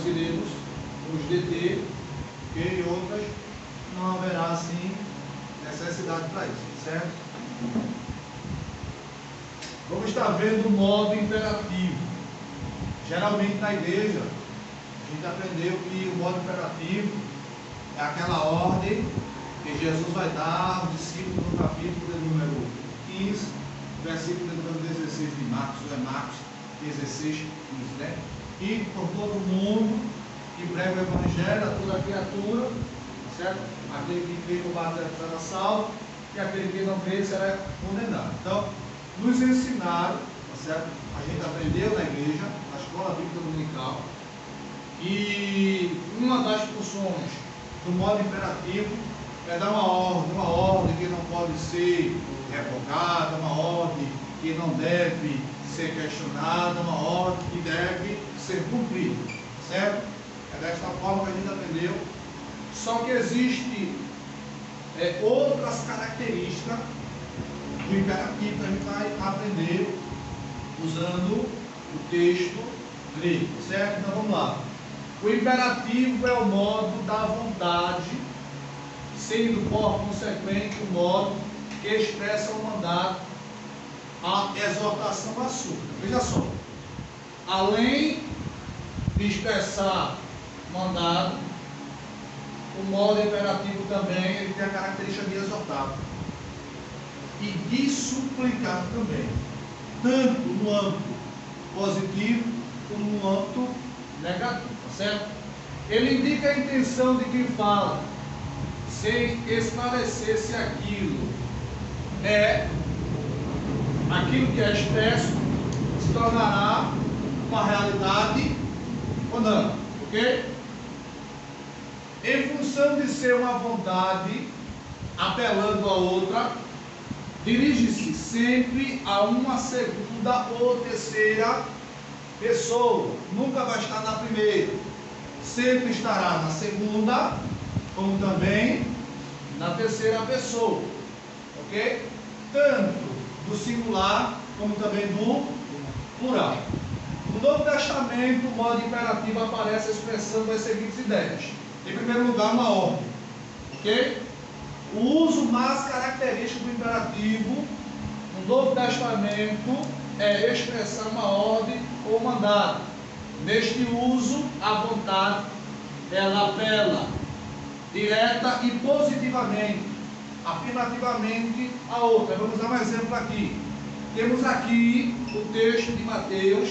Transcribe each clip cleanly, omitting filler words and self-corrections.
iremos nos deter, porque em outras não haverá assim necessidade para isso, certo? Vamos estar vendo o modo imperativo. Geralmente na igreja a gente aprendeu que o modo imperativo é aquela ordem que Jesus vai dar aos discípulos no capítulo de número 15, versículo de número 16 de Marcos, ou é Marcos 16, 15, né? E por todo mundo que prega o evangelho a toda criatura, certo? Aquele que crê no batismo será salvo, e aquele que não crê será condenado. Então, nos ensinaram, tá certo? A gente aprendeu na igreja, na escola bíblica dominical, e uma das funções do modo imperativo é dar uma ordem que não pode ser revogada, uma ordem que não deve ser questionada, uma ordem que deve ser cumprida, certo? É desta forma que a gente aprendeu. Só que existe outras características do imperativo que a gente vai aprender usando o texto grego, certo? Então vamos lá. O imperativo é o modo da vontade, sendo por consequente o modo que expressa o mandato, a exortação à súplica. Veja só, além de expressar mandado, o modo imperativo também ele tem a característica de exortar e de suplicar também, tanto no âmbito positivo como no âmbito negativo, tá certo? Ele indica a intenção de quem fala, sem esclarecer se aquilo que é expresso se tornará uma realidade ou não, ok? Em função de ser uma vontade apelando a outra, dirige-se sempre a uma segunda ou terceira pessoa, nunca vai estar na primeira, sempre estará na segunda, como também na terceira pessoa, ok? Tanto do singular como também do plural. No Novo Testamento, o modo imperativo aparece expressando as seguintes ideias. Em primeiro lugar, uma ordem, ok? O uso mais característico do imperativo no Novo Testamento é expressar uma ordem ou mandado. Neste uso, a vontade, ela apela direta e positivamente, afirmativamente a outra. Vamos dar um exemplo aqui. Temos aqui o texto de Mateus,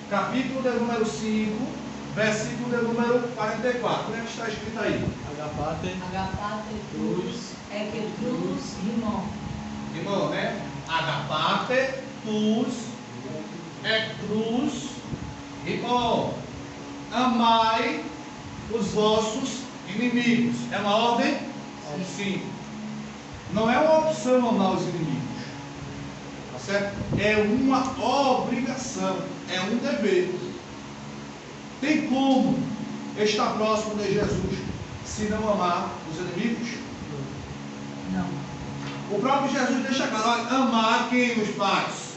capítulo de número 5, versículo de número 44. Como é que está escrito aí? Agapate tus, eketus, rimon. Rimon, né? Agapate tus, eketus, rimon. Amai os vossos inimigos. É uma ordem? Sim. Não é uma opção amar os inimigos. Tá certo? É uma obrigação. É um dever. Tem como estar próximo de Jesus se não amar os inimigos? Não. O próprio Jesus deixa claro: olha, amar quem nos faz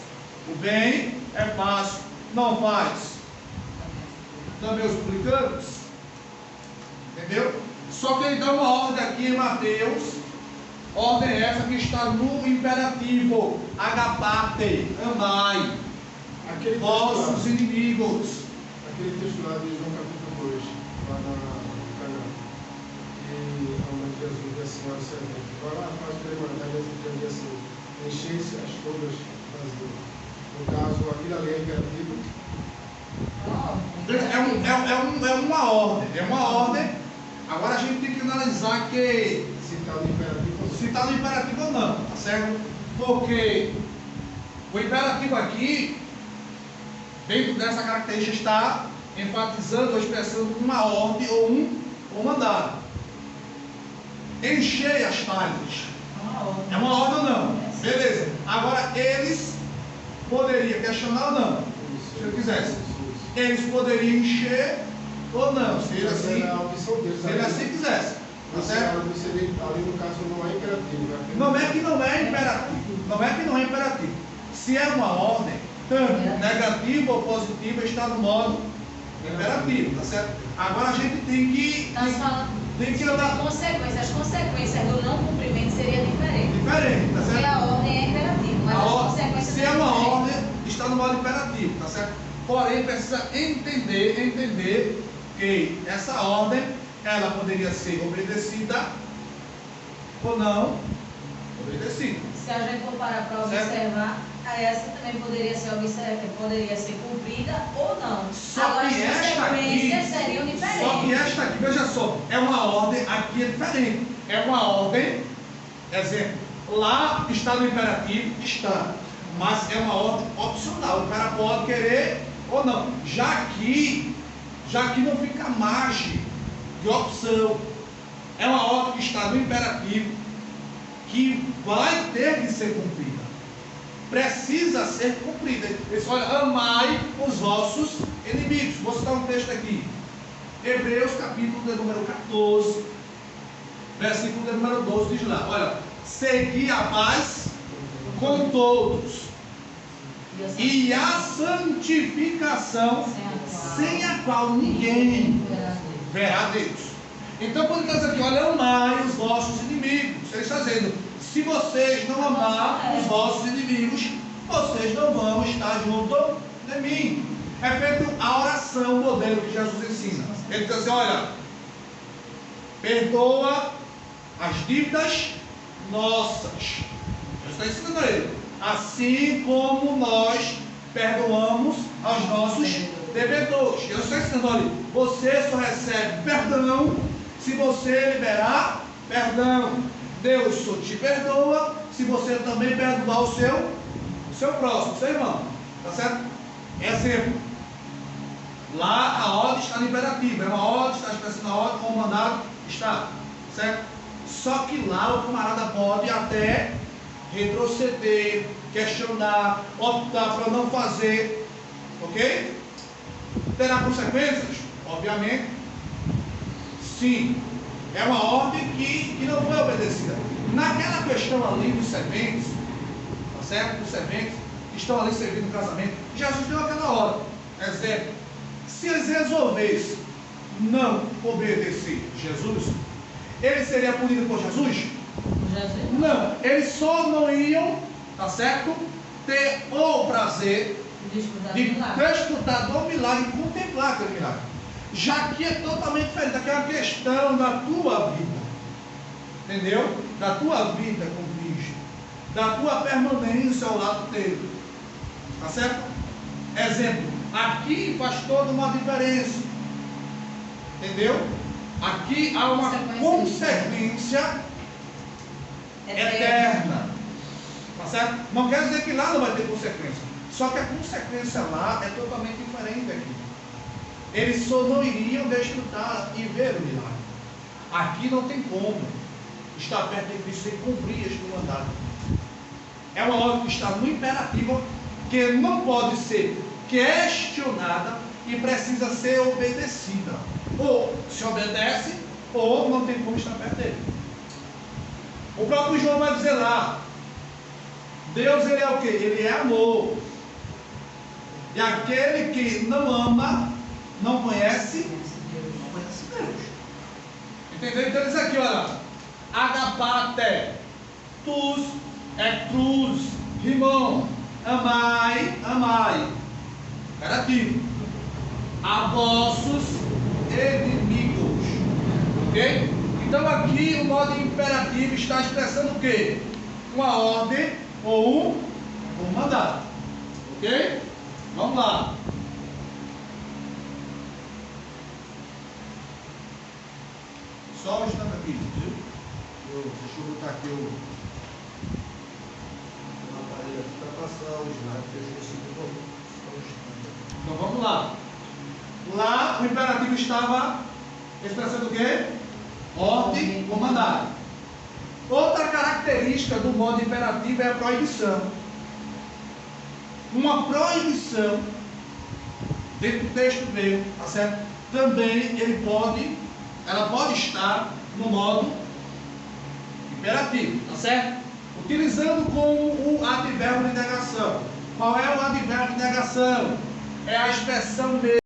o bem é fácil, não faz também os publicanos. Entendeu? Só que ele dá uma ordem aqui em Mateus, ordem essa que está no imperativo: agapate, amai vossos inimigos. Aquele texto lá de João capítulo 2, lá na Canaã, e onde Jesus diz assim ao servente: vai lá, faz para ele mandar, e diz assim: enchei-se as todas vazias. No caso, aquilo ali é imperativo. É uma ordem, é uma ordem. Agora a gente tem que analisar que Se está no imperativo ou não. se está no imperativo ou não, tá certo? Porque o imperativo aqui, dentro dessa característica, está enfatizando ou expressando uma ordem ou um mandado. Encher as talhas. É uma ordem ou não? Beleza. Agora eles poderiam questionar ou não? Se eu quisesse. Eles poderiam encher ou não, se ele assim, a opção deles. se ele assim quisesse. Tá certo? Ali no caso não é imperativo. Não é que não é imperativo. Não é que não é imperativo. Se é uma ordem, tanto negativa ou positiva, está no modo Imperativo, tá certo? Agora a gente tem que andar Consequências. As consequências do não cumprimento seria diferente. diferente, tá Porque certo? a ordem é imperativa, mas as consequências Se é uma ordem, está no modo imperativo, tá certo? Porém, precisa entender que essa ordem, ela poderia ser obedecida ou não obedecida. Se a gente for parar para Certo. observar, essa também poderia ser cumprida ou não. Só Agora que as esta consequências aqui, seriam diferentes. só que esta aqui, veja só, é uma ordem, aqui é diferente. É uma ordem, exemplo, lá está no imperativo, está, mas é uma ordem opcional. O cara pode querer ou não. Já que não fica margem de opção, é uma ordem que está no imperativo, que vai ter que ser cumprida. Precisa ser cumprida. Ele diz, olha, amai os vossos inimigos. Vou citar um texto aqui. Hebreus capítulo de número 14, versículo de número 12, diz lá, olha, segui a paz com todos e a santificação, sem a qual ninguém verá Deus. Então, quando ele diz aqui, olha, amai os vossos inimigos, ele está dizendo, se vocês não amar os vossos inimigos, vocês não vão estar junto de mim. É feito a oração, o modelo que Jesus ensina. Ele diz assim, olha, perdoa as dívidas nossas. Jesus está ensinando a ele. Assim como nós perdoamos aos nossos devedores. Jesus está ensinando, olha, você só recebe perdão se você liberar perdão. Deus só te perdoa se você também perdoar o seu próximo, seu irmão. Tá certo? Exemplo. Lá a ordem está liberativa. É uma ordem, está expressando a ordem, como mandado está. Certo? Só que lá o camarada pode até retroceder, questionar, optar para não fazer. Ok? Terá consequências? Obviamente. Sim. É uma ordem que não foi obedecida. Naquela questão ali dos serventes, tá certo? Os serventes que estão ali servindo o casamento, Jesus deu aquela ordem. Exemplo, se eles resolvessem não obedecer Jesus, eles seriam punidos por Jesus? Não, eles só não iam, tá certo? Ter o prazer de desfrutar do milagre e contemplar aquele milagre. Já que é totalmente diferente, aqui é uma questão da tua vida, entendeu? Da tua vida com Cristo, da tua permanência ao lado dele, tá certo? Exemplo, aqui faz toda uma diferença, entendeu? Aqui há uma consequência eterna, tá certo? Não quer dizer que lá não vai ter consequência, só que a consequência lá é totalmente diferente aqui. Eles só não iriam desfrutar e ver o milagre. Aqui não tem como estar perto de Cristo sem cumprir este mandado. É uma ordem que está no imperativo, que não pode ser questionada e precisa ser obedecida. Ou se obedece, ou não tem como estar perto dele. O próprio João vai dizer lá, Deus ele é o que? Ele é amor. E aquele que não ama, não conhece Deus. Entendeu? Então diz aqui, olha, agapate, tus, cruz, rimon, amai, imperativo, a vossos inimigos. Ok? Então aqui o modo imperativo está expressando o quê? Uma ordem ou um mandado. Ok? Vamos lá. Só um instante aqui, viu? Deixa eu botar aqui o aparelho aqui para passar o slide, que eu esqueci. Então vamos lá. Lá o imperativo estava expressando o quê? Ordem ou mandado. Outra característica do modo imperativo é a proibição. Uma proibição, dentro do texto grego, tá certo? Também ela pode estar no modo imperativo, tá certo? Utilizando como o advérbio de negação. Qual é o advérbio de negação? É a expressão mesmo.